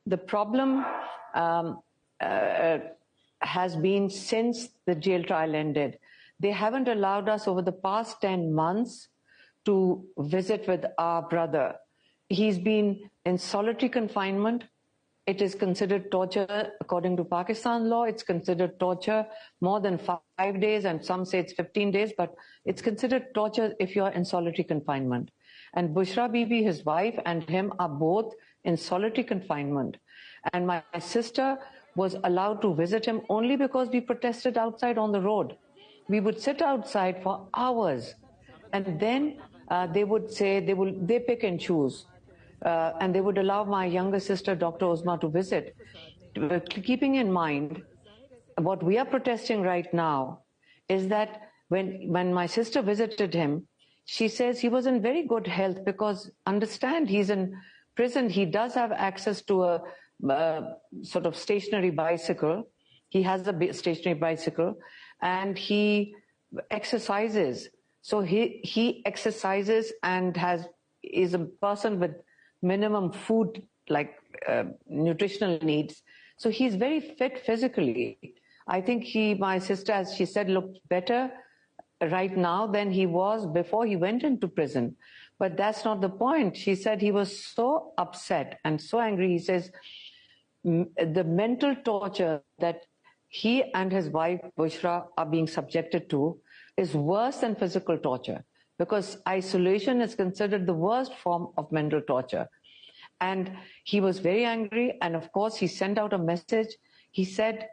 The problem has been since the jail trial ended. They haven't allowed us over the past 10 months to visit with our brother. He's been in solitary confinement. It is considered torture according to Pakistan law. It's considered torture more than 5 days, and some say it's 15 days, but it's considered torture if you're in solitary confinement. And Bushra Bibi, his wife, and him are both in solitary confinement. And my sister was allowed to visit him only because we protested outside on the road. We would sit outside for hours, and then they would say they pick and choose. And they would allow my younger sister, Dr. Uzma, to visit. Keeping in mind, what we are protesting right now is that when my sister visited him, she says he was in very good health because, understand, he's in prison. He does have access to a sort of stationary bicycle. He has a stationary bicycle, and he exercises. So he exercises and is a person with minimum food, like nutritional needs. So he's very fit physically. I think my sister, as she said, looked better right now than he was before he went into prison. But that's not the point. She said he was so upset and so angry. He says the mental torture that he and his wife, Bushra, are being subjected to is worse than physical torture, because isolation is considered the worst form of mental torture. And he was very angry, and of course he sent out a message. He said,